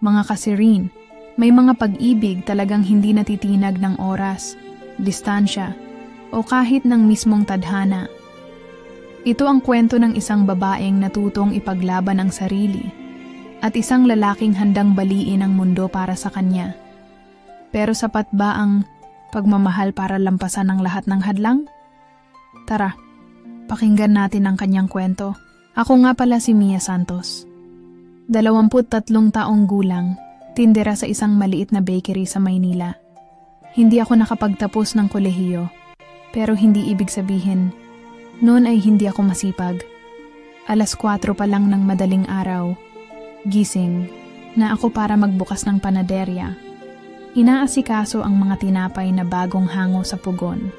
mga kasirin, may mga pag-ibig talagang hindi natitinag ng oras, distansya, o kahit ng mismong tadhana. Ito ang kwento ng isang babaeng natutong ipaglaban ang sarili at isang lalaking handang baliin ang mundo para sa kanya. Pero sapat ba ang pagmamahal para lampasan ang lahat ng hadlang? Tara, pakinggan natin ang kanyang kwento. Ako nga pala si Mia Santos. 23 taong gulang, tindera sa isang maliit na bakery sa Maynila. Hindi ako nakapagtapos ng kolehiyo, pero hindi ibig sabihin, noon ay hindi ako masipag. 4:00 pa lang ng madaling araw, gising, na ako para magbukas ng panaderya. Inaasikaso ang mga tinapay na bagong hango sa pugon,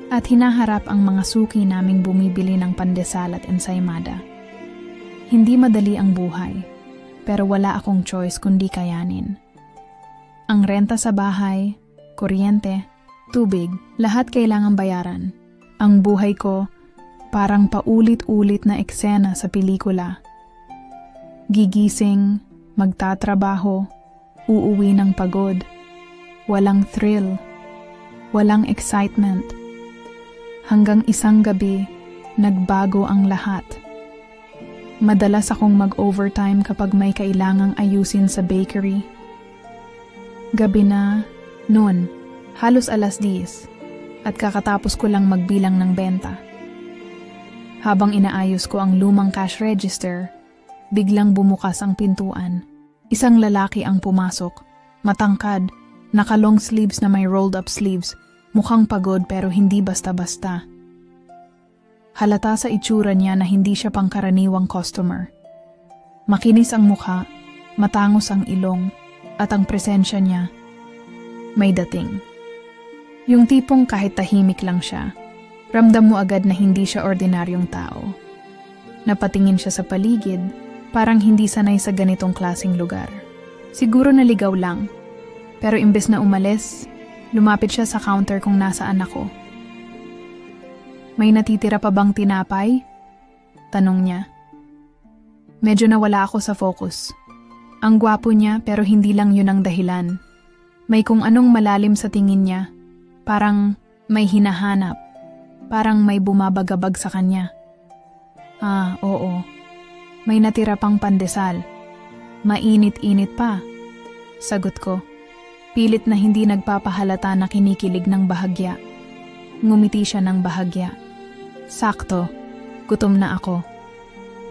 at hinaharap ang mga suki naming bumibili ng pandesal at ensaymada. Hindi madali ang buhay, pero wala akong choice kundi kayanin. Ang renta sa bahay, kuryente, tubig, lahat kailangang bayaran. Ang buhay ko, parang paulit-ulit na eksena sa pelikula. Gigising, magtatrabaho, uuwi ng pagod. Walang thrill, walang excitement. Hanggang isang gabi, nagbago ang lahat. Madalas akong mag-overtime kapag may kailangang ayusin sa bakery. Gabi na, noon, halos 10:00, at kakatapos ko lang magbilang ng benta. Habang inaayos ko ang lumang cash register, biglang bumukas ang pintuan. Isang lalaki ang pumasok, matangkad, naka-long sleeves na may rolled-up sleeves, mukhang pagod pero hindi basta-basta. Halata sa itsura niya na hindi siya pangkaraniwang customer. Makinis ang mukha, matangos ang ilong, at ang presensya niya, may dating. Yung tipong kahit tahimik lang siya, ramdam mo agad na hindi siya ordinaryong tao. Napatingin siya sa paligid, parang hindi sanay sa ganitong klaseng lugar. Siguro naligaw lang, pero imbes na umalis, lumapit siya sa counter kung nasaan ako. May natitira pa bang tinapay? Tanong niya. Medyo nawala ako sa focus. Ang gwapo niya pero hindi lang yun ang dahilan. May kung anong malalim sa tingin niya. Parang may hinahanap. Parang may bumabagabag sa kanya. Oo. May natira pang pandesal. Mainit-init pa. Sagot ko. Pilit na hindi nagpapahalata na kinikilig ng bahagya. Ngumiti siya ng bahagya. Sakto, gutom na ako.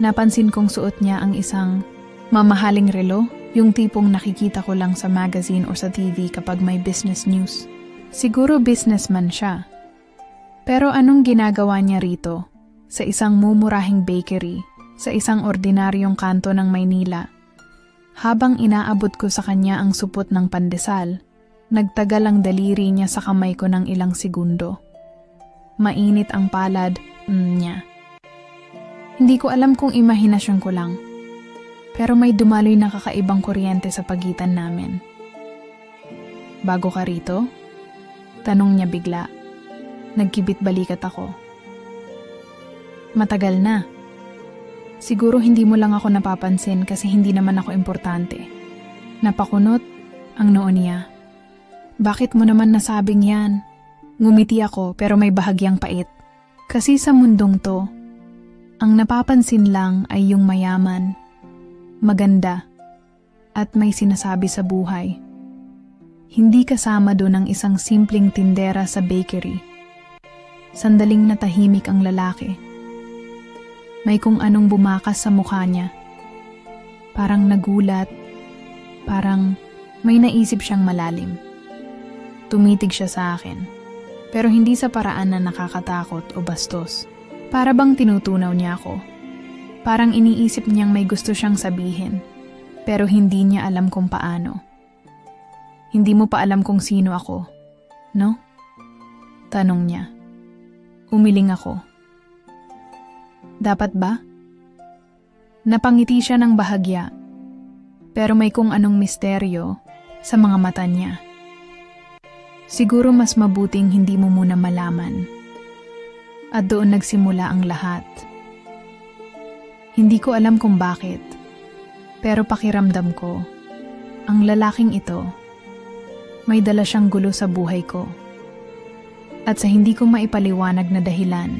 Napansin kong suot niya ang isang mamahaling relo, yung tipong nakikita ko lang sa magazine o sa TV kapag may business news. Siguro businessman siya. Pero anong ginagawa niya rito? Sa isang mumurahing bakery, sa isang ordinaryong kanto ng Maynila. Habang inaabot ko sa kanya ang supot ng pandesal, nagtagal ang daliri niya sa kamay ko ng ilang segundo. Mainit ang palad niya. Hindi ko alam kung imahinasyon ko lang, pero may dumaloy na kakaibang kuryente sa pagitan namin. Bago ka rito? Tanong niya bigla. Nagkibit balikat ako. Matagal na. Siguro hindi mo lang ako napapansin kasi hindi naman ako importante. Napakunot ang noo niya. Bakit mo naman nasabing yan? Ngumiti ako pero may bahagyang pait. Kasi sa mundong to, ang napapansin lang ay yung mayaman, maganda, at may sinasabi sa buhay. Hindi kasama doon ang isang simpleng tindera sa bakery. Sandaling natahimik ang lalaki. May kung anong bumakas sa mukha niya. Parang nagulat, parang may naisip siyang malalim. Tumitig siya sa akin. Pero hindi sa paraan na nakakatakot o bastos. Para bang tinutunaw niya ako. Parang iniisip niyang may gusto siyang sabihin, pero hindi niya alam kung paano. Hindi mo pa alam kung sino ako, no? Tanong niya. Umiling ako. Dapat ba? Napangiti siya ng bahagya, pero may kung anong misteryo sa mga mata niya. Siguro mas mabuting hindi mo muna malaman. At doon nagsimula ang lahat. Hindi ko alam kung bakit, pero pakiramdam ko, Ang lalaking ito, may dala siyang gulo sa buhay ko. At sa hindi ko maipaliwanag na dahilan,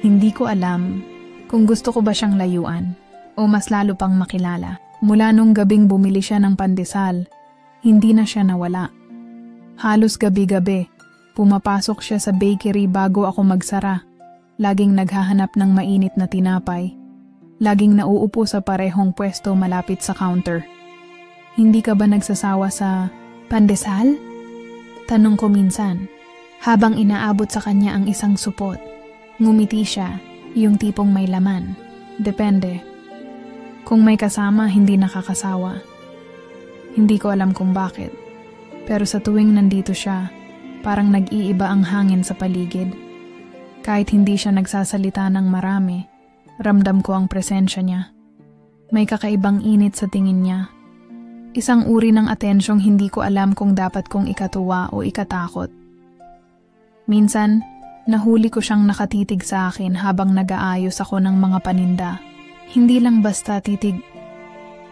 hindi ko alam kung gusto ko ba siyang layuan o mas lalo pang makilala. Mula nung gabing bumili siya ng pandesal, hindi na siya nawala. Halos gabi-gabi, pumapasok siya sa bakery bago ako magsara. Laging naghahanap ng mainit na tinapay. Laging nauupo sa parehong pwesto malapit sa counter. Hindi ka ba nagsasawa sa pandesal? Tanong ko minsan, habang inaabot sa kanya ang isang supot. Ngumiti siya, yung tipong may laman. Depende. Kung may kasama, hindi nakakasawa. Hindi ko alam kung bakit. Pero sa tuwing nandito siya, parang nag-iiba ang hangin sa paligid. Kahit hindi siya nagsasalita ng marami, ramdam ko ang presensya niya. May kakaibang init sa tingin niya. Isang uri ng atensyong hindi ko alam kung dapat kong ikatuwa o ikatakot. Minsan, nahuli ko siyang nakatitig sa akin habang nag-aayos ako ng mga paninda. Hindi lang basta titig,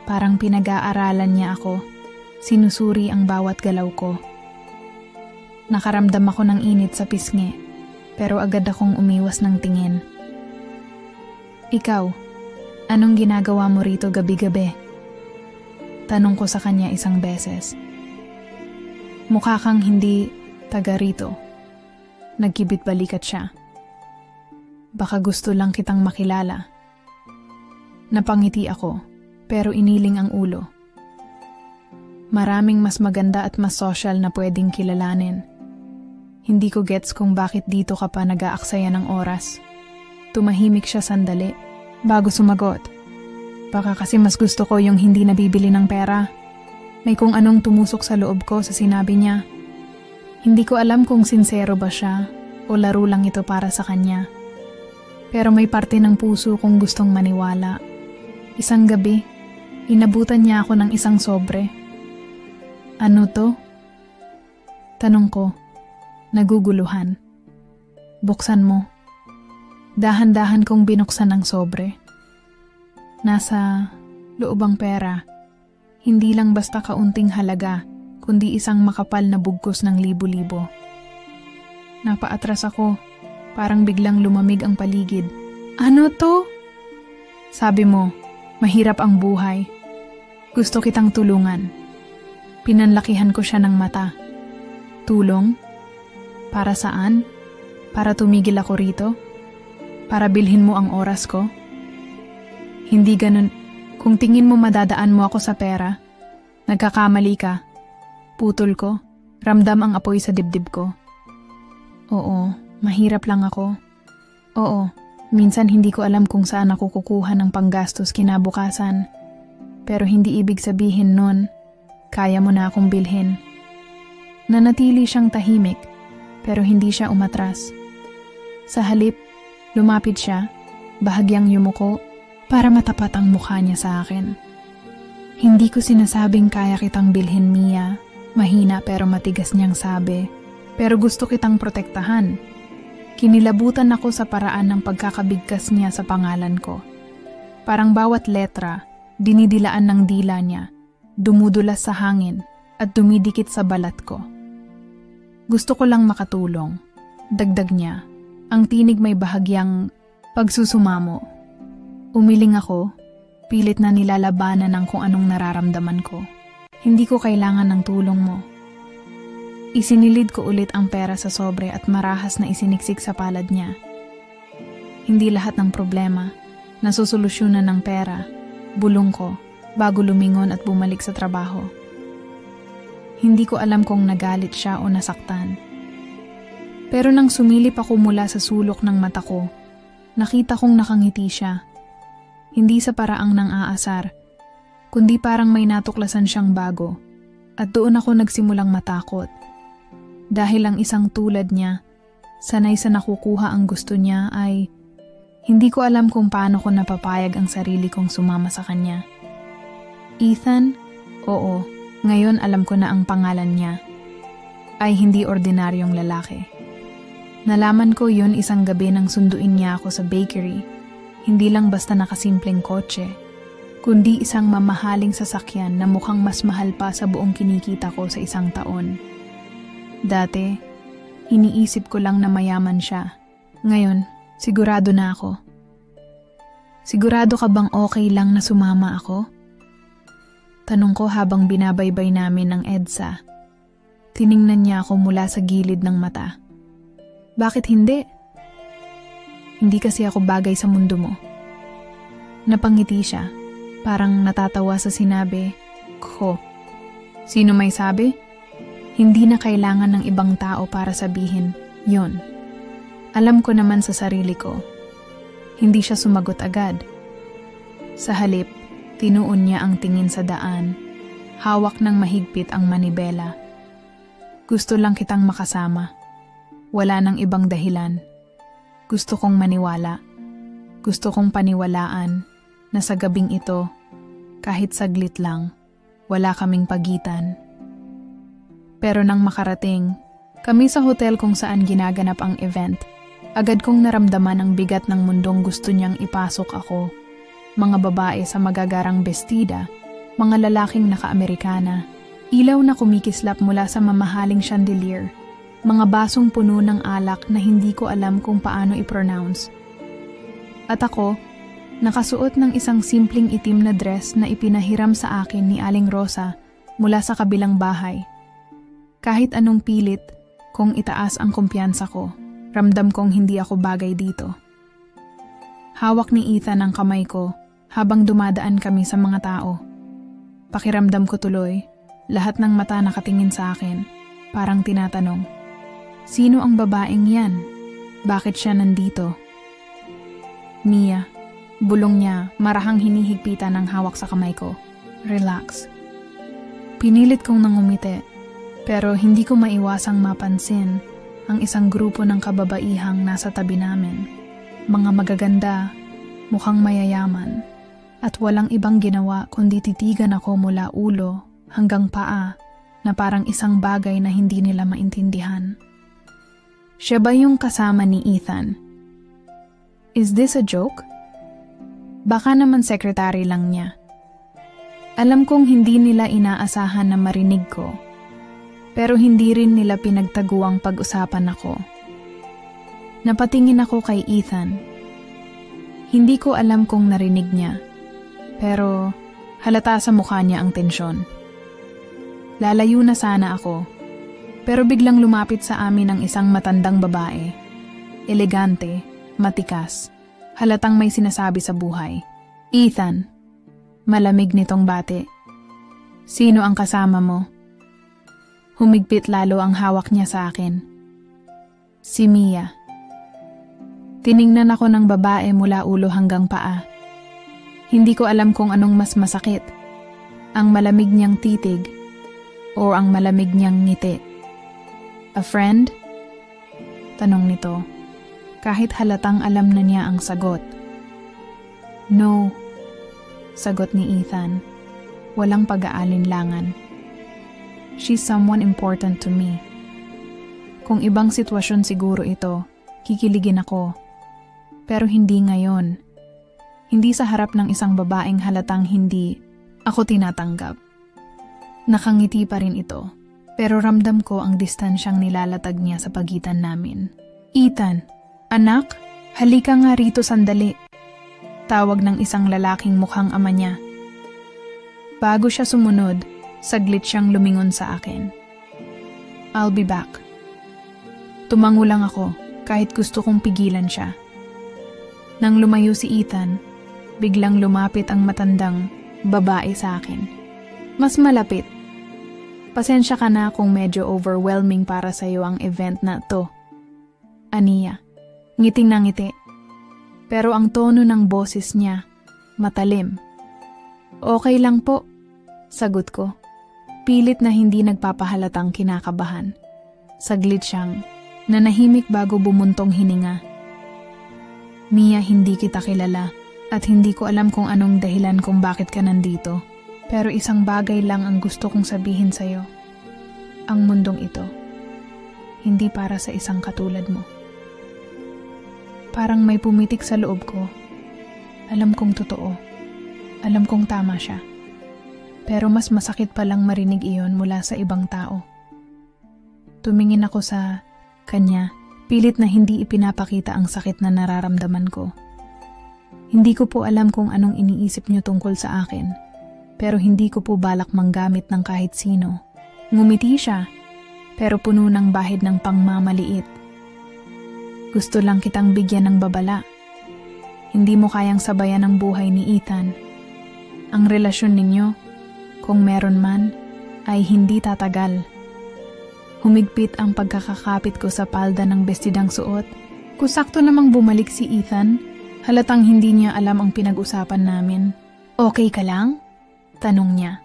parang pinag-aaralan niya ako. Sinusuri ang bawat galaw ko. Nakaramdam ako ng init sa pisngi, pero agad akong umiwas ng tingin. Ikaw, anong ginagawa mo rito gabi-gabi? Tanong ko sa kanya isang beses. Mukha kang hindi taga rito. Nagkibit balikat siya. Baka gusto lang kitang makilala. Napangiti ako, pero iniling ang ulo. Maraming mas maganda at mas social na pwedeng kilalanin. Hindi ko gets kung bakit dito ka pa nag-aaksaya ng oras. Tumahimik siya sandali, bago sumagot. Baka kasi mas gusto ko yung hindi nabibili ng pera. May kung anong tumusok sa loob ko sa sinabi niya. Hindi ko alam kung sincero ba siya o laro lang ito para sa kanya. Pero may parte ng puso kong gustong maniwala. Isang gabi, inabutan niya ako ng isang sobre. Ano to? Tanong ko. Naguguluhan. Buksan mo. Dahan-dahan kong binuksan ang sobre. Nasa loob ang pera. Hindi lang basta kaunting halaga, kundi isang makapal na bugkos ng libo-libo. Napaatras ako, parang biglang lumamig ang paligid. Ano to? Sabi mo, mahirap ang buhay. Gusto kitang tulungan. Pinanlakihan ko siya ng mata. Tulong? Para saan? Para tumigil ako rito? Para bilhin mo ang oras ko? Hindi ganun. Kung tingin mo madadaan mo ako sa pera, nagkakamali ka. Putol ko, ramdam ang apoy sa dibdib ko. Oo, mahirap lang ako. Oo, minsan hindi ko alam kung saan ako kukuha ng panggastos kinabukasan. Pero hindi ibig sabihin nun, kaya mo na akong bilhin. Nanatili siyang tahimik, pero hindi siya umatras. Sa halip, lumapit siya, bahagyang yumuko, para matapat ang mukha niya sa akin. Hindi ko sinasabing kaya kitang bilhin, Mia. Mahina pero matigas niyang sabi. Pero gusto kitang protektahan. Kinilabutan ako sa paraan ng pagkakabigkas niya sa pangalan ko. Parang bawat letra, dinidilaan ng dila niya, dumudulas sa hangin at dumidikit sa balat ko. Gusto ko lang makatulong. Dagdag niya, ang tinig may bahagyang pagsusumamo. Umiling ako, pilit na nilalabanan ng kung anong nararamdaman ko. Hindi ko kailangan ng tulong mo. Isinilid ko ulit ang pera sa sobre at marahas na isiniksik sa palad niya. Hindi lahat ng problema, nasusolusyonan ng pera, bulong ko, bago lumingon at bumalik sa trabaho. Hindi ko alam kung nagalit siya o nasaktan. Pero nang sumilip ako mula sa sulok ng mata ko, nakita kong nakangiti siya. Hindi sa paraang nang aasar, kundi parang may natuklasan siyang bago, at doon ako nagsimulang matakot. Dahil ang isang tulad niya, sanay sa nakukuha ang gusto niya ay hindi ko alam kung paano ko napapayag ang sarili kong sumama sa kanya. Ethan? Oo, ngayon alam ko na ang pangalan niya. Ay hindi ordinaryong lalaki. Nalaman ko yun isang gabi nang sunduin niya ako sa bakery. Hindi lang basta nakasimpleng kotse. kundi isang mamahaling sasakyan na mukhang mas mahal pa sa buong kinikita ko sa isang taon. Dati, iniisip ko lang na mayaman siya. Ngayon, sigurado na ako. Sigurado ka bang okay lang na sumama ako? Tanong ko habang binabaybay namin ng EDSA. Tiningnan niya ako mula sa gilid ng mata. Bakit hindi? Hindi kasi ako bagay sa mundo mo. Napangiti siya, parang natatawa sa sinabi ko. Sino may sabi? Hindi na kailangan ng ibang tao para sabihin, yon. Alam ko naman sa sarili ko. Hindi siya sumagot agad. Sa halip, tinuon niya ang tingin sa daan. Hawak ng mahigpit ang manibela. Gusto lang kitang makasama. Wala nang ibang dahilan. Gusto kong maniwala. Gusto kong paniwalaan na sa gabing ito, kahit saglit lang, wala kaming pagitan. Pero nang makarating, kami sa hotel kung saan ginaganap ang event, agad kong naramdaman ang bigat ng mundong gusto niyang ipasok ako. Mga babae sa magagarang bestida, mga lalaking naka-Amerikana, ilaw na kumikislap mula sa mamahaling chandelier, mga basong puno ng alak na hindi ko alam kung paano i-pronounce. At ako, nakasuot ng isang simpleng itim na dress na ipinahiram sa akin ni Aling Rosa mula sa kabilang bahay. Kahit anong pilit, kung itaas ang kumpiyansa ko, ramdam kong hindi ako bagay dito. Hawak ni Ethan ang kamay ko habang dumadaan kami sa mga tao. Pakiramdam ko tuloy, lahat ng mata nakatingin sa akin, parang tinatanong, sino ang babaeng yan? Bakit siya nandito? Mia, bulong niya, marahang hinihigpitan ng hawak sa kamay ko. Relax. Pinilit kong nangumiti, pero hindi ko maiwasang mapansin ang isang grupo ng kababaihang nasa tabi namin. Mga magaganda, mukhang mayayaman, at walang ibang ginawa kundi titigan ako mula ulo hanggang paa na parang isang bagay na hindi nila maintindihan. Siya ba yung kasama ni Ethan? Is this a joke? Baka naman sekretary lang niya. Alam kong hindi nila inaasahan na marinig ko, pero hindi rin nila pinagtaguang pag-usapan ako. Napatingin ako kay Ethan. Hindi ko alam kung narinig niya, pero halata sa mukha niya ang tensyon. Lalayo na sana ako, pero biglang lumapit sa amin ang isang matandang babae. Elegante, matikas, halatang may sinasabi sa buhay. Ethan, malamig nitong bate. Sino ang kasama mo? Humigpit lalo ang hawak niya sa akin. Si Mia. Tiningnan ako ng babae mula ulo hanggang paa. Hindi ko alam kung anong mas masakit, ang malamig niyang titig o ang malamig niyang ngiti. A friend? Tanong nito, kahit halatang alam na niya ang sagot. No, sagot ni Ethan, walang pag-aalinlangan. She's someone important to me. Kung ibang sitwasyon siguro ito, kikiligin ako. Pero hindi ngayon. Hindi sa harap ng isang babaeng halatang hindi ako tinatanggap. Nakangiti pa rin ito, pero ramdam ko ang distansyang nilalatag niya sa pagitan namin. Ethan, anak, halika nga rito sandali. Tawag ng isang lalaking mukhang ama niya. Bago siya sumunod, saglit siyang lumingon sa akin. I'll be back. Tumango lang ako kahit gusto kong pigilan siya. Nang lumayo si Ethan, biglang lumapit ang matandang babae sa akin. Mas malapit. Pasensya ka na kung medyo overwhelming para sa'yo ang event na to. Aniya, ngiting na ngiti. Pero ang tono ng boses niya, matalim. Okay lang po, sagot ko. Pilit na hindi nagpapahalatang kinakabahan. Saglit siyang nanahimik bago bumuntong hininga. Mia, hindi kita kilala at hindi ko alam kung anong dahilan kung bakit ka nandito. Pero isang bagay lang ang gusto kong sabihin sa'yo. Ang mundong ito, hindi para sa isang katulad mo. Parang may pumitik sa loob ko. Alam kong totoo. Alam kong tama siya. Pero mas masakit palang marinig iyon mula sa ibang tao. Tumingin ako sa kanya, pilit na hindi ipinapakita ang sakit na nararamdaman ko. Hindi ko po alam kung anong iniisip niyo tungkol sa akin, pero hindi ko po balak manggamit ng kahit sino. Ngumiti siya, pero puno ng bahid ng pangmamaliit. Gusto lang kitang bigyan ng babala. Hindi mo kayang sabayan ang buhay ni Ethan. Ang relasyon ninyo, kung meron man, ay hindi tatagal. Humigpit ang pagkakakapit ko sa palda ng bestidang suot. Kusakto namang bumalik si Ethan, halatang hindi niya alam ang pinag-usapan namin. Okay ka lang? Tanong niya.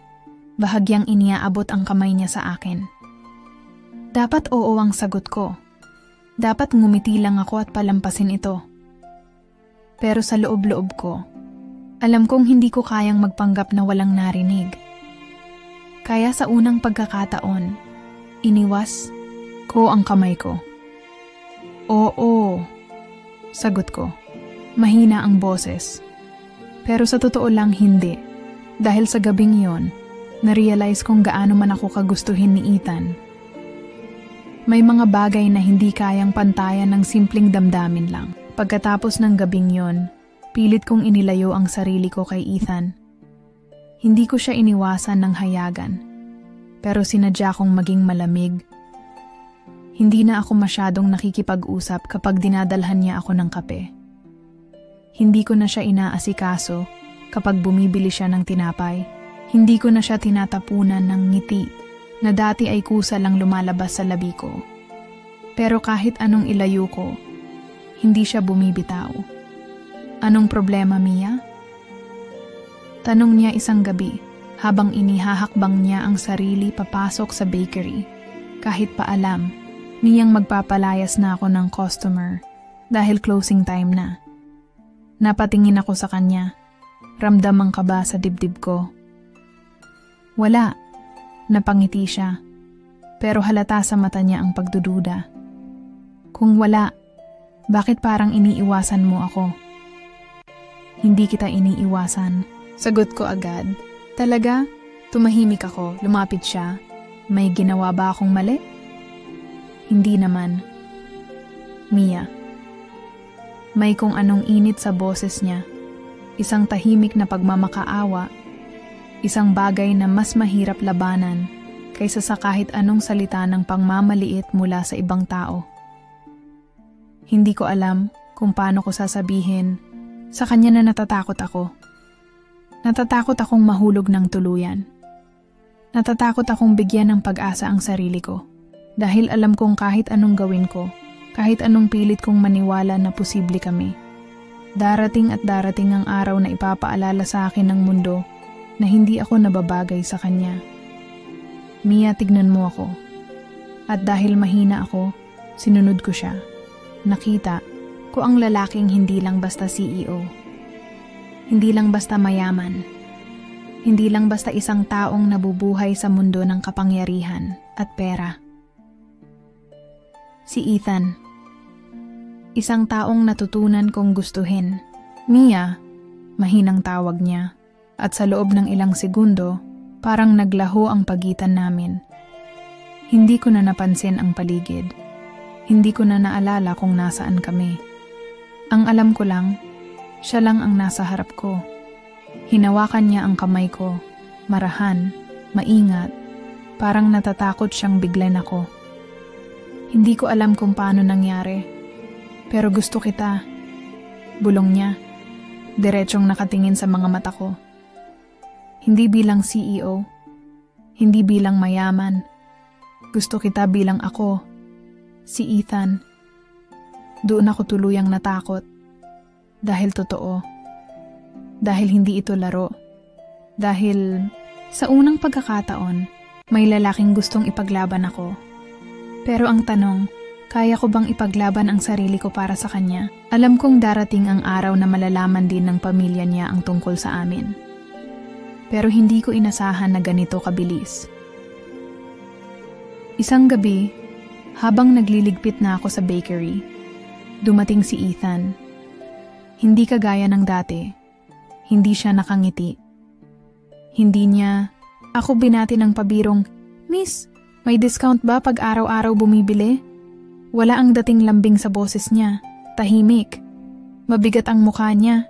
Bahagyang iniaabot ang kamay niya sa akin. Dapat oo ang sagot ko. Dapat ngumiti lang ako at palampasin ito. Pero sa loob-loob ko, alam kong hindi ko kayang magpanggap na walang narinig. Kaya sa unang pagkakataon, iniwas ko ang kamay ko. Oo, sagot ko. Mahina ang boses. Pero sa totoo lang hindi. Dahil sa gabing yon, na-realize kong gaano man ako kagustuhin ni Ethan. May mga bagay na hindi kayang pantayan ng simpleng damdamin lang. Pagkatapos ng gabing yon, pilit kong inilayo ang sarili ko kay Ethan. Hindi ko siya iniwasan ng hayagan, pero sinadya kong maging malamig. Hindi na ako masyadong nakikipag-usap kapag dinadalhan niya ako ng kape. Hindi ko na siya inaasikaso kapag bumibili siya ng tinapay. Hindi ko na siya tinatapunan ng ngiti na dati ay kusa lang lumalabas sa labi ko. Pero kahit anong ilayo ko, hindi siya bumibitaw. Anong problema, Mia? Tanong niya isang gabi habang inihahakbang niya ang sarili papasok sa bakery. Kahit pa alam, niyang magpapalayas na ako ng customer dahil closing time na. Napatingin ako sa kanya. Ramdam ang kaba sa dibdib ko. Wala. Napangiti siya. Pero halata sa mata niya ang pagdududa. Kung wala, bakit parang iniiwasan mo ako? Hindi kita iniiwasan. Sagot ko agad. Talaga? Tumahimik ako, lumapit siya. May ginawa ba akong mali? Hindi naman. Mia. May kung anong init sa boses niya. Isang tahimik na pagmamakaawa. Isang bagay na mas mahirap labanan kaysa sa kahit anong salita ng pangmamaliit mula sa ibang tao. Hindi ko alam kung paano ko sasabihin sa kanya na natatakot ako. Natatakot akong mahulog ng tuluyan. Natatakot akong bigyan ng pag-asa ang sarili ko. Dahil alam kong kahit anong gawin ko, kahit anong pilit kong maniwala na posible kami, darating at darating ang araw na ipapaalala sa akin ng mundo na hindi ako nababagay sa kanya. Mia, tignan mo ako. At dahil mahina ako, sinunod ko siya. Nakita ko ang lalaking hindi lang basta CEO. Hindi lang basta mayaman. Hindi lang basta isang taong nabubuhay sa mundo ng kapangyarihan at pera. Si Ethan. Isang taong natutunan kong gustuhin. Mia, mahinang tawag niya. At sa loob ng ilang segundo, parang naglaho ang pagitan namin. Hindi ko na napansin ang paligid. Hindi ko na naalala kung nasaan kami. Ang alam ko lang, siya lang ang nasa harap ko. Hinawakan niya ang kamay ko, marahan, maingat, parang natatakot siyang biglan ako. Hindi ko alam kung paano nangyari, pero gusto kita. Bulong niya, diretsong nakatingin sa mga mata ko. Hindi bilang CEO, hindi bilang mayaman. Gusto kita bilang ako, si Ethan. Doon ako tuluyang natakot. Dahil totoo. Dahil hindi ito laro. Dahil sa unang pagkakataon, may lalaking gustong ipaglaban ako. Pero ang tanong, kaya ko bang ipaglaban ang sarili ko para sa kanya? Alam kong darating ang araw na malalaman din ng pamilya niya ang tungkol sa amin. Pero hindi ko inasahan na ganito kabilis. Isang gabi, habang nagliligpit na ako sa bakery, dumating si Ethan. Hindi kagaya ng dati. Hindi siya nakangiti. Hindi niya, ako binati ng pabirong, "Miss, may discount ba pag araw-araw bumibili?" Wala ang dating lambing sa boses niya, tahimik. Mabigat ang mukha niya.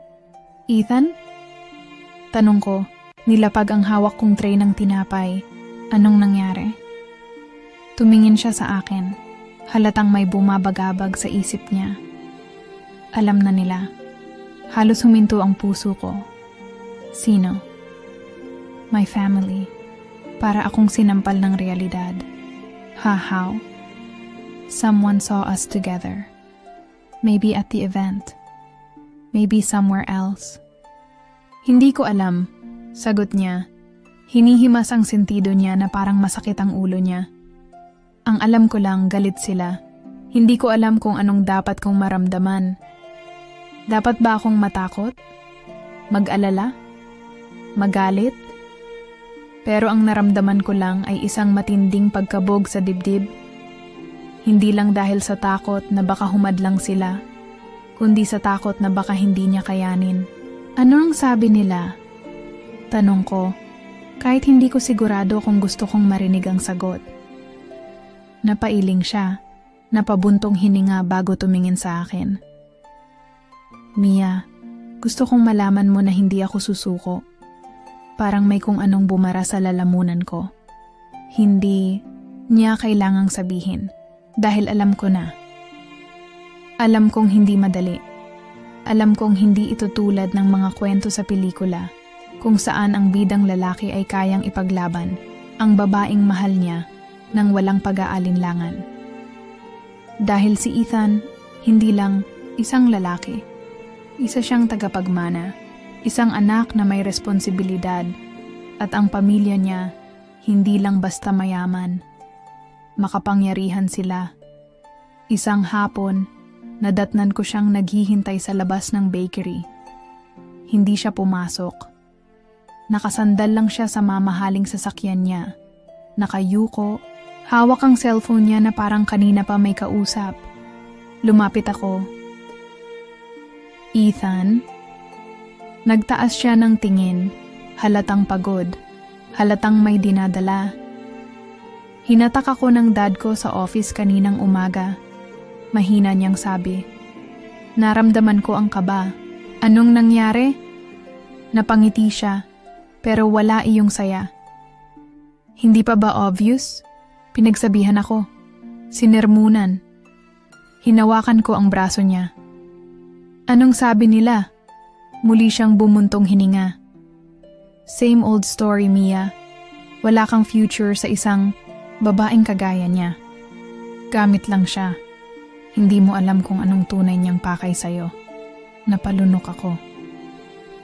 "Ethan?" Tanong ko, nilapag ang hawak kong tray ng tinapay. Anong nangyari? Tumingin siya sa akin. Halatang may bumabagabag sa isip niya. Alam na nila. Halos huminto ang puso ko. Sino? My family. Para akong sinampal ng realidad. How? Someone saw us together. Maybe at the event. Maybe somewhere else. Hindi ko alam. Sagot niya. Hinihimas ang sentido niya na parang masakit ang ulo niya. Ang alam ko lang, galit sila. Hindi ko alam kung anong dapat kong maramdaman. Dapat ba akong matakot? Mag-alala? Magalit? Pero ang naramdaman ko lang ay isang matinding pagkabog sa dibdib. Hindi lang dahil sa takot na baka humadlang sila, kundi sa takot na baka hindi niya kayanin. Ano ang sabi nila? Tanong ko, kahit hindi ko sigurado kung gusto kong marinig ang sagot. Napailing siya, napabuntong hininga bago tumingin sa akin. Mia, gusto kong malaman mo na hindi ako susuko. Parang may kung anong bumara sa lalamunan ko. Hindi niya kailangang sabihin, dahil alam ko na. Alam kong hindi madali. Alam kong hindi ito tulad ng mga kwento sa pelikula, kung saan ang bidang lalaki ay kayang ipaglaban ang babaeng mahal niya nang walang pag-aalinlangan. Dahil si Ethan, hindi lang isang lalaki. Isa siyang tagapagmana, isang anak na may responsibilidad, at ang pamilya niya hindi lang basta mayaman. Makapangyarihan sila. Isang hapon, nadatnan ko siyang naghihintay sa labas ng bakery. Hindi siya pumasok. Nakasandal lang siya sa mamahaling sasakyan niya. Nakayuko, hawak ang cellphone niya na parang kanina pa may kausap. Lumapit ako. Ethan? Nagtaas siya ng tingin, halatang pagod, halatang may dinadala. Hinatak ako ng dad ko sa office kaninang umaga. Mahina niyang sabi. Naramdaman ko ang kaba. Anong nangyari? Napangiti siya, pero wala iyong saya. Hindi pa ba obvious? Pinagsabihan ako. Sinermunan. Hinawakan ko ang braso niya. Anong sabi nila? Muli siyang bumuntong hininga. Same old story, Mia. Wala kang future sa isang babaeng kagaya niya. Gamit lang siya. Hindi mo alam kung anong tunay niyang pakay sa'yo. Napalunok ako.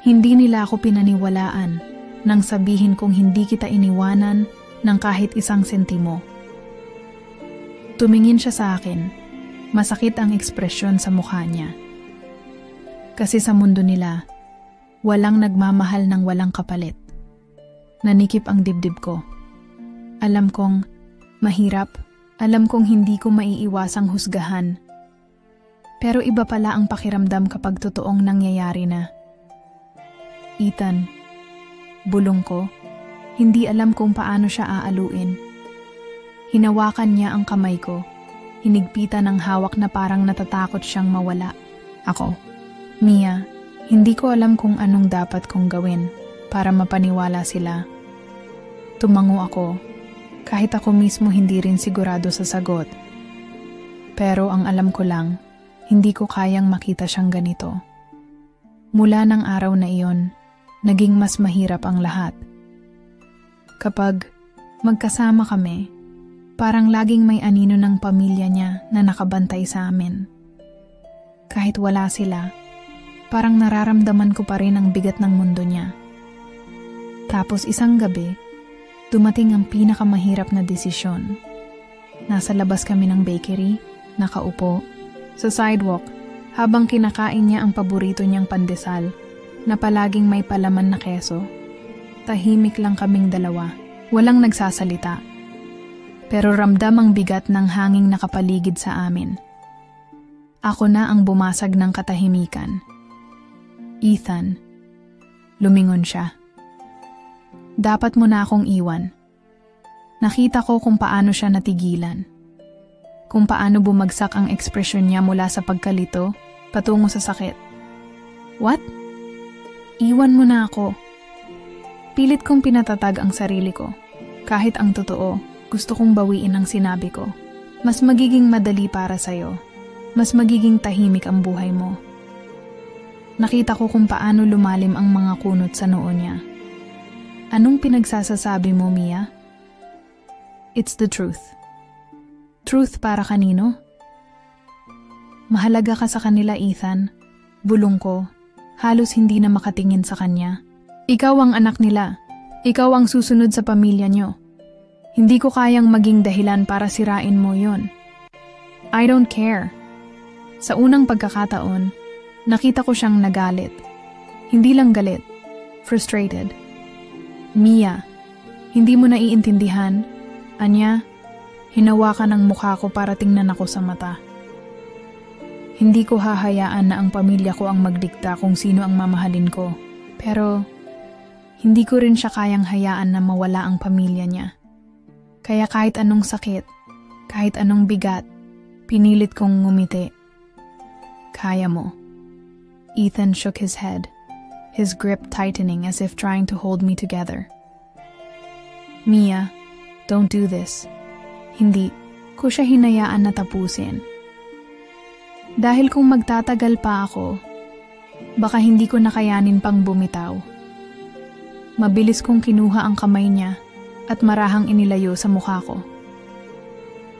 Hindi nila ako pinaniwalaan nang sabihin kong hindi kita iniwanan ng kahit isang sentimo. Tumingin siya sa akin. Masakit ang ekspresyon sa mukha niya. Kasi sa mundo nila, walang nagmamahal ng walang kapalit. Nanikip ang dibdib ko. Alam kong mahirap, alam kong hindi ko maiiwasang husgahan. Pero iba pala ang pakiramdam kapag totoong nangyayari na. Ethan, bulong ko, hindi alam kung paano siya aaluin. Hinawakan niya ang kamay ko, hinigpitan ng hawak na parang natatakot siyang mawala. Ako, Mia, hindi ko alam kung anong dapat kong gawin para mapaniwala sila. Tumango ako, kahit ako mismo hindi rin sigurado sa sagot. Pero ang alam ko lang, hindi ko kayang makita siyang ganito. Mula ng araw na iyon, naging mas mahirap ang lahat. Kapag magkasama kami, parang laging may anino ng pamilya niya na nakabantay sa amin. Kahit wala sila, parang nararamdaman ko pa rin ang bigat ng mundo niya. Tapos isang gabi, dumating ang pinakamahirap na desisyon. Nasa labas kami ng bakery, nakaupo, sa sidewalk, habang kinakain niya ang paborito niyang pandesal, na palaging may palaman na keso. Tahimik lang kaming dalawa, walang nagsasalita. Pero ramdam ang bigat ng hanging nakapaligid sa amin. Ako na ang bumasag ng katahimikan. Ethan, lumingon siya. Dapat mo na akong iwan. Nakita ko kung paano siya natigilan. Kung paano bumagsak ang ekspresyon niya mula sa pagkalito patungo sa sakit. What? Iwan mo na ako. Pilit kong pinatatag ang sarili ko. Kahit ang totoo, gusto kong bawiin ang sinabi ko. Mas magiging madali para sa'yo. Mas magiging tahimik ang buhay mo. Nakita ko kung paano lumalim ang mga kunot sa noo niya. Anong pinagsasasabi mo, Mia? It's the truth. Truth para kanino? Mahalaga ka sa kanila, Ethan. Bulong ko. Halos hindi na makatingin sa kanya. Ikaw ang anak nila. Ikaw ang susunod sa pamilya nyo. Hindi ko kayang maging dahilan para sirain mo yon. I don't care. Sa unang pagkakataon, nakita ko siyang nagalit. Hindi lang galit. Frustrated. Mia, hindi mo naiintindihan. Anya, hinawakan ang mukha ko para tingnan ako sa mata. Hindi ko hahayaan na ang pamilya ko ang magdikta kung sino ang mamahalin ko. Pero, hindi ko rin siya kayang hayaan na mawala ang pamilya niya. Kaya kahit anong sakit, kahit anong bigat, pinilit kong ngumiti. Kaya mo. Ethan shook his head, his grip tightening as if trying to hold me together. Mia, don't do this. Hindi ko siya hinayaan na tapusin. Dahil kung magtatagal pa ako, baka hindi ko nakayanin pang bumitaw. Mabilis kong kinuha ang kamay niya at marahang inilayo sa mukha ko.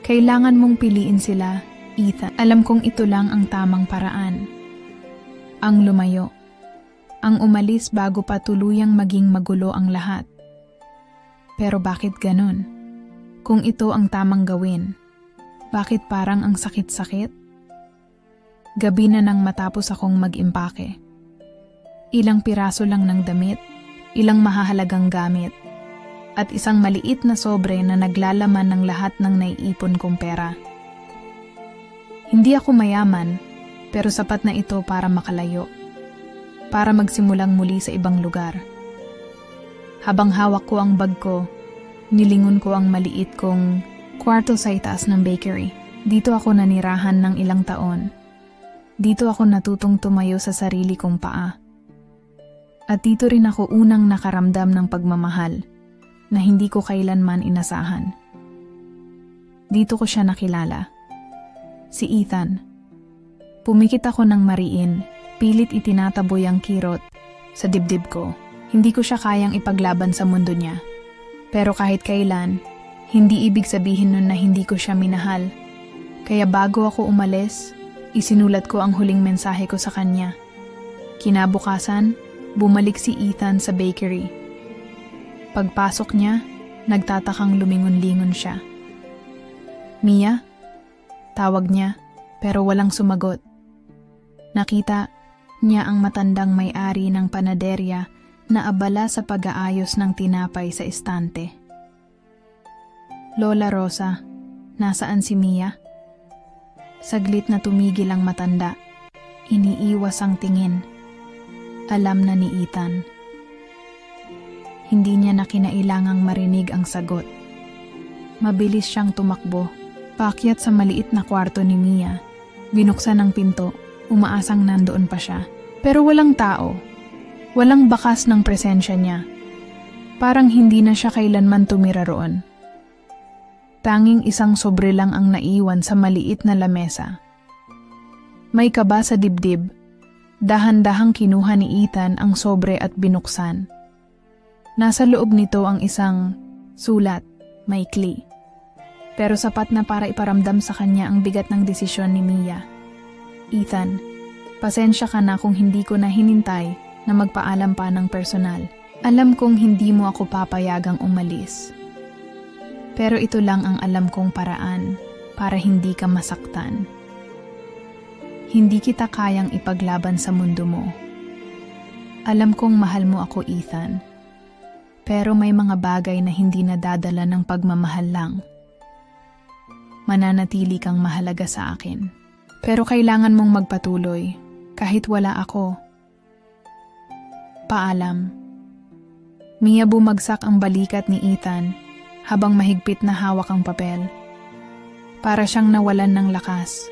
Kailangan mong piliin sila, Ethan. Alam kong ito lang ang tamang paraan. Ang lumayo. Ang umalis bago pa tuluyang maging magulo ang lahat. Pero bakit ganun? Kung ito ang tamang gawin, bakit parang ang sakit-sakit? Gabi na nang matapos akong mag-impake. Ilang piraso lang ng damit, ilang mahahalagang gamit, at isang maliit na sobre na naglalaman ng lahat ng naiipon kong pera. Hindi ako mayaman, pero sapat na ito para makalayo. Para magsimulang muli sa ibang lugar. Habang hawak ko ang bag ko, nilingon ko ang maliit kong kwarto sa itaas ng bakery. Dito ako nanirahan ng ilang taon. Dito ako natutong tumayo sa sarili kong paa. At dito rin ako unang nakaramdam ng pagmamahal na hindi ko kailanman inasahan. Dito ko siya nakilala. Si Ethan. Pumikit ako ng mariin, pilit itinataboy ang kirot sa dibdib ko. Hindi ko siya kayang ipaglaban sa mundo niya. Pero kahit kailan, hindi ibig sabihin nun na hindi ko siya minahal. Kaya bago ako umalis, isinulat ko ang huling mensahe ko sa kanya. Kinabukasan, bumalik si Ethan sa bakery. Pagpasok niya, nagtatakang lumingon-lingon siya. Mia? Tawag niya, pero walang sumagot. Nakita niya ang matandang may-ari ng panaderya na abala sa pag-aayos ng tinapay sa estante. Lola Rosa, nasaan si Mia? Saglit na tumigil ang matanda. Iniiwas ang tingin. Alam na ni Ethan. Hindi niya na kinailangang marinig ang sagot. Mabilis siyang tumakbo. Paakyat sa maliit na kwarto ni Mia. Binuksan ang pinto. Umaasang nandoon pa siya. Pero walang tao. Walang bakas ng presensya niya. Parang hindi na siya kailanman tumira roon. Tanging isang sobre lang ang naiwan sa maliit na lamesa. May kaba sa dibdib. Dahan-dahang kinuha ni Ethan ang sobre at binuksan. Nasa loob nito ang isang sulat, maikli. Pero sapat na para iparamdam sa kanya ang bigat ng desisyon ni Mia. Ethan, pasensya ka na kung hindi ko na hinintay na magpaalam pa ng personal. Alam kong hindi mo ako papayagang umalis. Pero ito lang ang alam kong paraan para hindi ka masaktan. Hindi kita kayang ipaglaban sa mundo mo. Alam kong mahal mo ako, Ethan. Pero may mga bagay na hindi nadadala ng pagmamahal lang. Mananatili kang mahalaga sa akin. Pero kailangan mong magpatuloy kahit wala ako. Paalam. Mia, bumagsak ang balikat ni Ethan habang mahigpit na hawak ang papel. Para siyang nawalan ng lakas.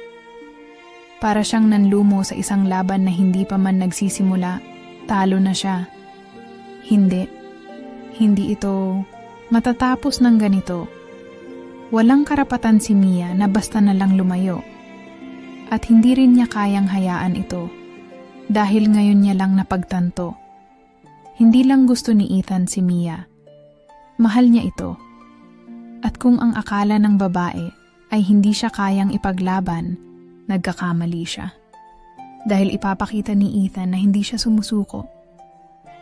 Para siyang nanlumo sa isang laban na hindi pa man nagsisimula, talo na siya. Hindi. Hindi ito matatapos ng ganito. Walang karapatan si Mia na basta na lang lumayo. At hindi rin niya kayang hayaan ito. Dahil ngayon niya lang napagtanto. Hindi lang gusto ni Ethan si Mia. Mahal niya ito. At kung ang akala ng babae ay hindi siya kayang ipaglaban, nagkakamali siya. Dahil ipapakita ni Ethan na hindi siya sumusuko.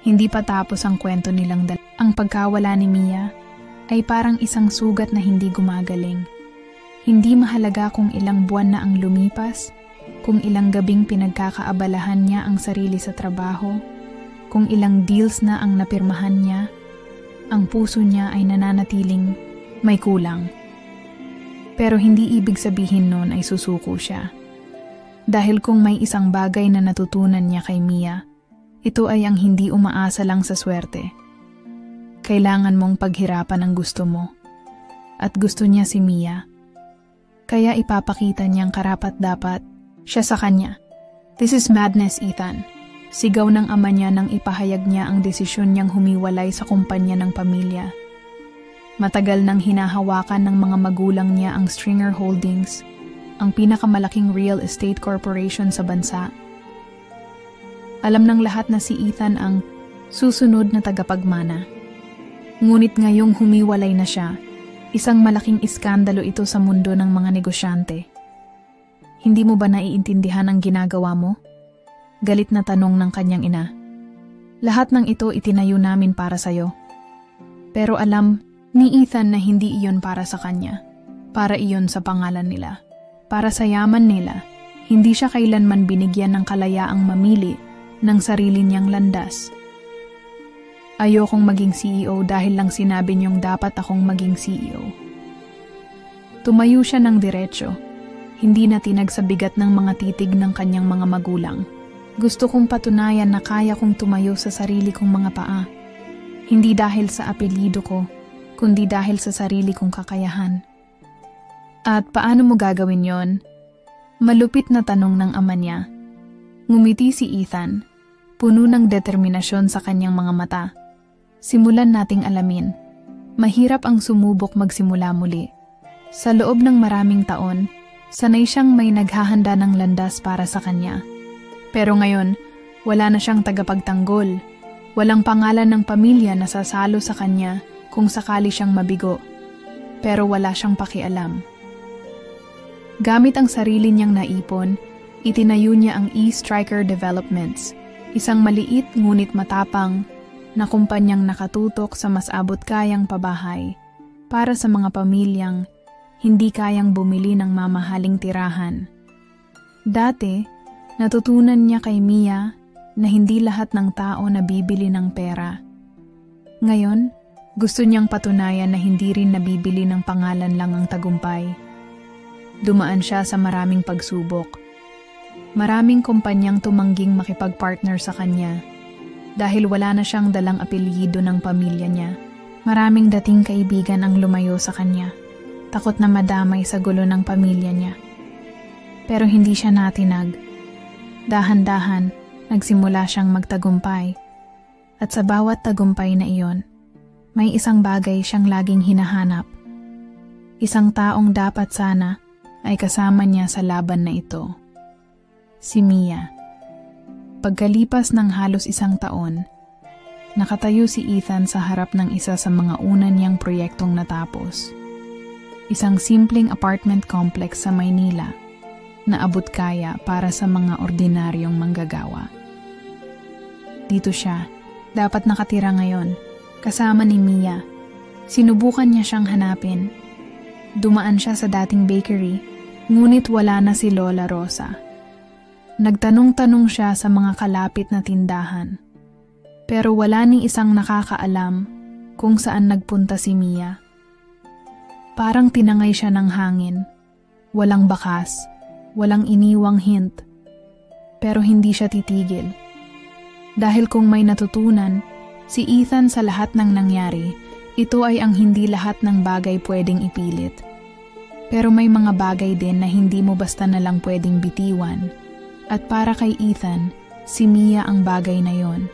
Hindi pa tapos ang kwento nilang dalawa. Ang pagkawala ni Mia ay parang isang sugat na hindi gumagaling. Hindi mahalaga kung ilang buwan na ang lumipas, kung ilang gabing pinagkakaabalahan niya ang sarili sa trabaho, kung ilang deals na ang napirmahan niya, ang puso niya ay nananatiling may kulang. Pero hindi ibig sabihin nun ay susuko siya. Dahil kung may isang bagay na natutunan niya kay Mia, ito ay ang hindi umaasa lang sa swerte. Kailangan mong paghirapan ang gusto mo. At gusto niya si Mia. Kaya ipapakita niyang karapat-dapat siya sa kanya. This is madness, Ethan. Sigaw ng ama niya nang ipahayag niya ang desisyon niyang humiwalay sa kumpanya ng pamilya. Matagal nang hinahawakan ng mga magulang niya ang Stringer Holdings, ang pinakamalaking real estate corporation sa bansa. Alam ng lahat na si Ethan ang susunod na tagapagmana. Ngunit ngayong humiwalay na siya, isang malaking iskandalo ito sa mundo ng mga negosyante. Hindi mo ba naiintindihan ang ginagawa mo? Galit na tanong ng kanyang ina. Lahat ng ito itinayo namin para sa'yo. Pero alam ni Ethan na hindi iyon para sa kanya. Para iyon sa pangalan nila. Para sa yaman nila. Hindi siya kailanman binigyan ng kalayaang mamili ng sarili niyang landas. Ayokong maging CEO dahil lang sinabi niyong dapat akong maging CEO. Tumayo siya ng diretsyo. Hindi na tinag sa bigat ng mga titig ng kanyang mga magulang. Gusto kong patunayan na kaya kong tumayo sa sarili kong mga paa. Hindi dahil sa apelyido ko, kundi dahil sa sarili kong kakayahan. At paano mo gagawin yon? Malupit na tanong ng ama niya. Ngumiti si Ethan, puno ng determinasyon sa kanyang mga mata. Simulan nating alamin. Mahirap ang sumubok magsimula muli. Sa loob ng maraming taon, sanay siyang may naghahanda ng landas para sa kanya. Pero ngayon, wala na siyang tagapagtanggol. Walang pangalan ng pamilya na sasalo sa kanya kung sakali siyang mabigo. Pero wala siyang pakialam. Gamit ang sarili niyang naipon, itinayo niya ang E-Striker Developments, isang maliit ngunit matapang na kumpanyang nakatutok sa mas abot kayang pabahay para sa mga pamilyang hindi kayang bumili ng mamahaling tirahan. Dati, natutunan niya kay Mia na hindi lahat ng tao nabibili ng pera. Ngayon, gusto niyang patunayan na hindi rin nabibili ng pangalan lang ang tagumpay. Dumaan siya sa maraming pagsubok. Maraming kumpanyang tumangging makipag-partner sa kanya dahil wala na siyang dalang apelyido ng pamilya niya. Maraming dating kaibigan ang lumayo sa kanya, takot na madamay sa gulo ng pamilya niya. Pero hindi siya natinag. Dahan-dahan, nagsimula siyang magtagumpay. At sa bawat tagumpay na iyon, may isang bagay siyang laging hinahanap. Isang taong dapat sana ay kasama niya sa laban na ito. Si Mia. Pagkalipas ng halos isang taon, nakatayo si Ethan sa harap ng isa sa mga una niyang proyektong natapos. Isang simpleng apartment complex sa Maynila na abot kaya para sa mga ordinaryong manggagawa. Dito siya, dapat nakatira ngayon, kasama ni Mia. Sinubukan niya siyang hanapin. Dumaan siya sa dating bakery, ngunit wala na si Lola Rosa. Nagtanong-tanong siya sa mga kalapit na tindahan. Pero wala ni isang nakakaalam kung saan nagpunta si Mia. Parang tinangay siya ng hangin. Walang bakas, walang iniwang hint. Pero hindi siya titigil. Dahil kung may natutunan, Si Ethan sa lahat ng nangyari, ito ay ang hindi lahat ng bagay pwedeng ipilit. Pero may mga bagay din na hindi mo basta na lang pwedeng bitiwan. At para kay Ethan, si Mia ang bagay na yon.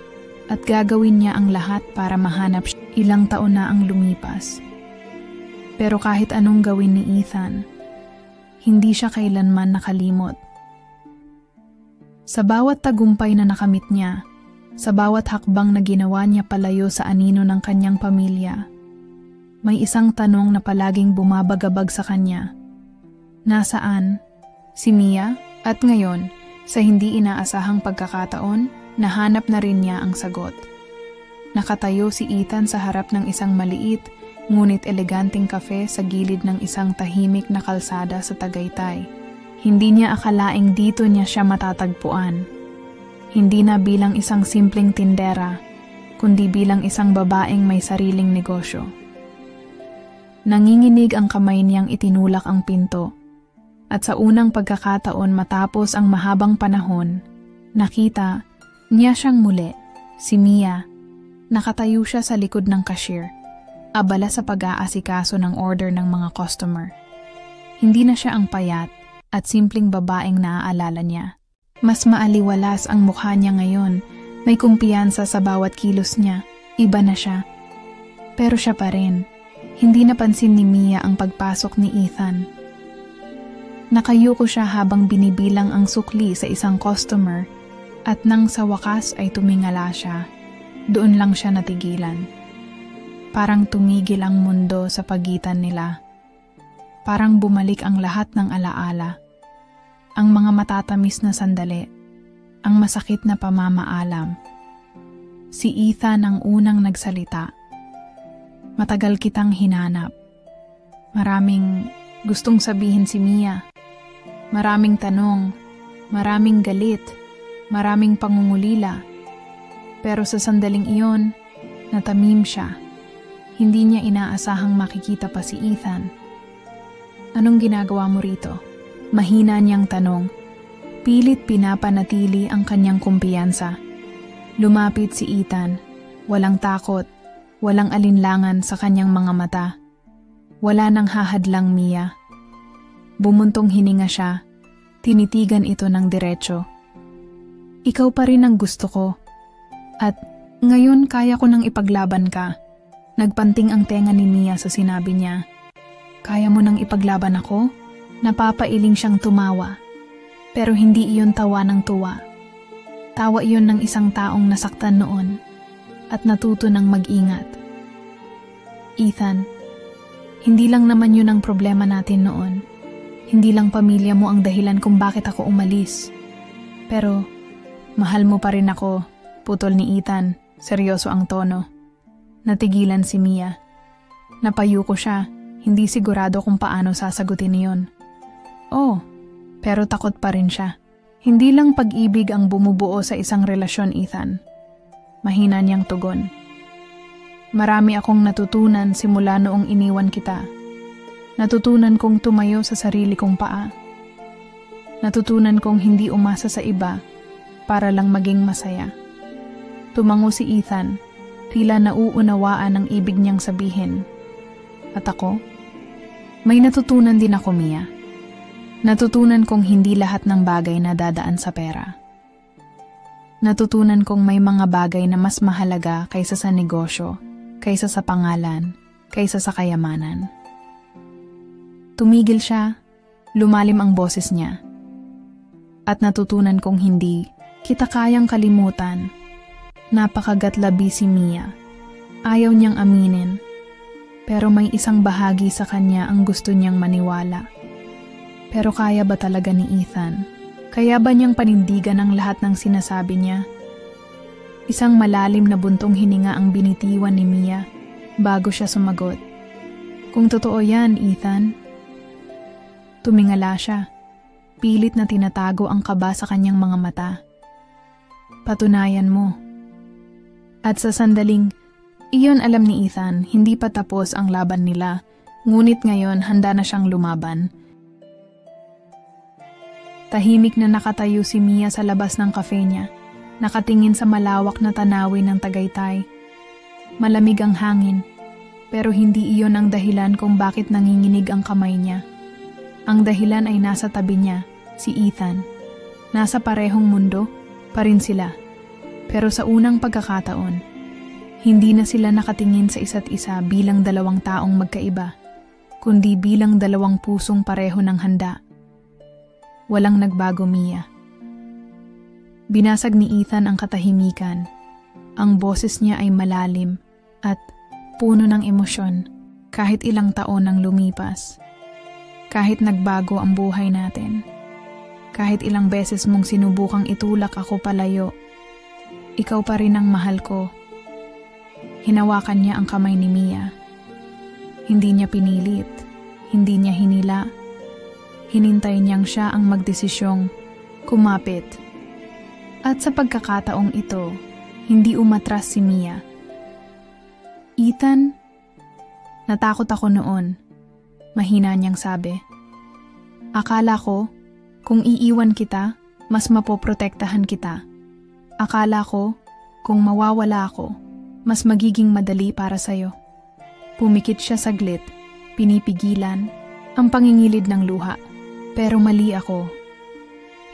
At gagawin niya ang lahat para mahanap siya. Ilang taon na ang lumipas. Pero kahit anong gawin ni Ethan, hindi siya kailanman nakalimot. Sa bawat tagumpay na nakamit niya, sa bawat hakbang na ginawa niya palayo sa anino ng kanyang pamilya, may isang tanong na palaging bumabagabag sa kanya. Nasaan? Si Mia? At ngayon, sa hindi inaasahang pagkakataon, nahanap na rin niya ang sagot. Nakatayo si Ethan sa harap ng isang maliit, ngunit eleganteng kafe sa gilid ng isang tahimik na kalsada sa Tagaytay. Hindi niya akalaing dito niya siya matatagpuan. Hindi na bilang isang simpleng tindera, kundi bilang isang babaeng may sariling negosyo. Nanginginig ang kamay niyang itinulak ang pinto. At sa unang pagkakataon matapos ang mahabang panahon, nakita niya siyang muli, si Mia. Nakatayo siya sa likod ng cashier, abala sa pag-aasikaso ng order ng mga customer. Hindi na siya ang payat at simpleng babaeng naaalala niya. Mas maaliwalas ang mukha niya ngayon, may kumpiyansa sa bawat kilos niya, iba na siya. Pero siya pa rin, hindi napansin ni Mia ang pagpasok ni Ethan. Nakayuko siya habang binibilang ang sukli sa isang customer at nang sa wakas ay tumingala siya. Doon lang siya natigilan. Parang tumigil ang mundo sa pagitan nila. Parang bumalik ang lahat ng alaala. Ang mga matatamis na sandali. Ang masakit na pamamaalam. Si Ethan ang unang nagsalita. Matagal kitang hinanap. Maraming gustong sabihin si Mia. Maraming tanong, maraming galit, maraming pangungulila. Pero sa sandaling iyon, natamim siya. Hindi niya inaasahang makikita pa si Ethan. Anong ginagawa mo rito? Mahina niyang tanong. Pilit pinapanatili ang kanyang kumpiyansa. Lumapit si Ethan, walang takot, walang alinlangan sa kanyang mga mata. Wala nang hahadlang Mia. Bumuntong hininga siya, tinitigan ito ng diretso. Ikaw pa rin ang gusto ko. At ngayon kaya ko nang ipaglaban ka. Nagpanting ang tenga ni Mia sa sinabi niya. Kaya mo nang ipaglaban ako? Napapailing siyang tumawa. Pero hindi iyon tawa ng tuwa. Tawa iyon ng isang taong nasaktan noon at natuto ng mag-ingat. Ethan, hindi lang naman yun ang problema natin noon. Hindi lang pamilya mo ang dahilan kung bakit ako umalis. Pero mahal mo pa rin ako, putol ni Ethan, seryoso ang tono. Natigilan si Mia. Napayuko siya, hindi sigurado kung paano sasagutin niyon. Oh, pero takot pa rin siya. Hindi lang pag-ibig ang bumubuo sa isang relasyon, Ethan. Mahina niyang tugon. Marami akong natutunan simula noong iniwan kita. Natutunan kong tumayo sa sarili kong paa. Natutunan kong hindi umasa sa iba para lang maging masaya. Tumango si Ethan, tila nauunawaan ang ibig niyang sabihin. At ako? May natutunan din ako, Mia. Natutunan kong hindi lahat ng bagay na dadaan sa pera. Natutunan kong may mga bagay na mas mahalaga kaysa sa negosyo, kaysa sa pangalan, kaysa sa kayamanan. Tumigil siya, lumalim ang boses niya. At natutunan kong hindi kita kayang kalimutan. Napakagatlabi si Mia. Ayaw niyang aminin. Pero may isang bahagi sa kanya ang gusto niyang maniwala. Pero kaya ba talaga ni Ethan? Kaya ba niyang panindigan ang lahat ng sinasabi niya? Isang malalim na buntong hininga ang binitiwan ni Mia bago siya sumagot. Kung totoo yan, Ethan. Tumingala siya. Pilit na tinatago ang kaba sa kanyang mga mata. Patunayan mo. At sa sandaling, iyon alam ni Ethan, hindi pa tapos ang laban nila, ngunit ngayon handa na siyang lumaban. Tahimik na nakatayo si Mia sa labas ng kafe niya, nakatingin sa malawak na tanawin ng Tagaytay. Malamig ang hangin, pero hindi iyon ang dahilan kung bakit nanginginig ang kamay niya. Ang dahilan ay nasa tabi niya, si Ethan. Nasa parehong mundo, pa rin sila. Pero sa unang pagkakataon, hindi na sila nakatingin sa isa't isa bilang dalawang taong magkaiba, kundi bilang dalawang pusong pareho ng handa. Walang nagbago, Mia. Binasag ni Ethan ang katahimikan. Ang boses niya ay malalim at puno ng emosyon kahit ilang taon ang lumipas. Kahit nagbago ang buhay natin. Kahit ilang beses mong sinubukang itulak ako palayo, ikaw pa rin ang mahal ko. Hinawakan niya ang kamay ni Mia. Hindi niya pinilit, hindi niya hinila. Hinintay niyang siya ang magdesisyong kumapit. At sa pagkakataong ito, hindi umatras si Mia. Ethan, natakot ako noon, mahina niyang sabi. Akala ko, kung iiwan kita, mas mapoprotektahan kita. Akala ko, kung mawawala ako, mas magiging madali para sa'yo. Pumikit siya saglit, pinipigilan, ang pangingilid ng luha. Pero mali ako.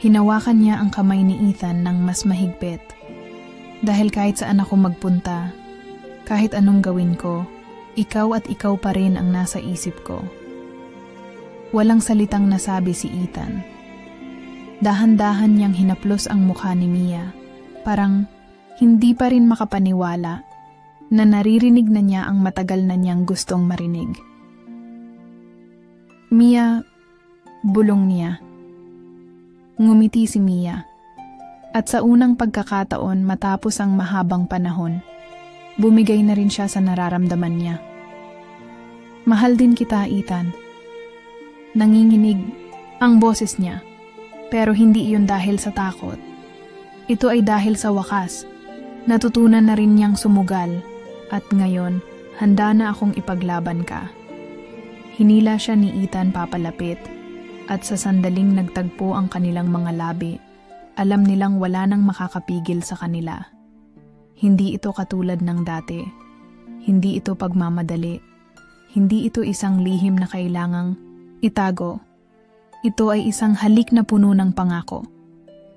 Hinawakan niya ang kamay ni Ethan ng mas mahigpit. Dahil kahit saan ako magpunta, kahit anong gawin ko, ikaw at ikaw pa rin ang nasa isip ko. Walang salitang nasabi si Ethan. Dahan-dahan niyang hinaplos ang mukha ni Mia. Parang hindi pa rin makapaniwala na naririnig na niya ang matagal na niyang gustong marinig. Mia, bulong niya. Ngumiti si Mia. At sa unang pagkakataon matapos ang mahabang panahon, bumigay na rin siya sa nararamdaman niya. Mahal din kita, Ethan. Nanginginig ang boses niya, pero hindi iyon dahil sa takot. Ito ay dahil sa wakas, natutunan na rin niyang sumugal at ngayon handa na akong ipaglaban ka. Hinila siya ni Ethan papalapit at sa sandaling nagtagpo ang kanilang mga labi, alam nilang wala nang makakapigil sa kanila. Hindi ito katulad ng dati. Hindi ito pagmamadali. Hindi ito isang lihim na kailangang itago. Ito ay isang halik na puno ng pangako.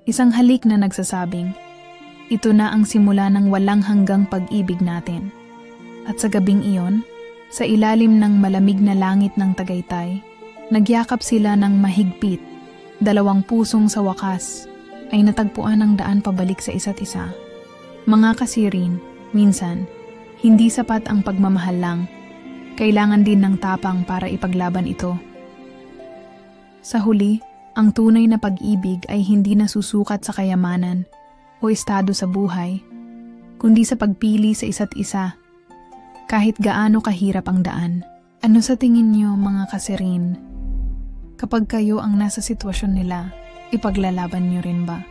Isang halik na nagsasabing, ito na ang simula ng walang hanggang pag-ibig natin. At sa gabing iyon, sa ilalim ng malamig na langit ng Tagaytay, nagyakap sila ng mahigpit. Dalawang pusong sa wakas ay natagpuan ang daan pabalik sa isa't isa. Mga kasirin, minsan, hindi sapat ang pagmamahal lang. Kailangan din ng tapang para ipaglaban ito. Sa huli, ang tunay na pag-ibig ay hindi nasusukat sa kayamanan o estado sa buhay, kundi sa pagpili sa isa't isa. Kahit gaano kahirap ang daan. Ano sa tingin niyo, mga kasirin? Kapag kayo ang nasa sitwasyon nila, ipaglalaban niyo rin ba?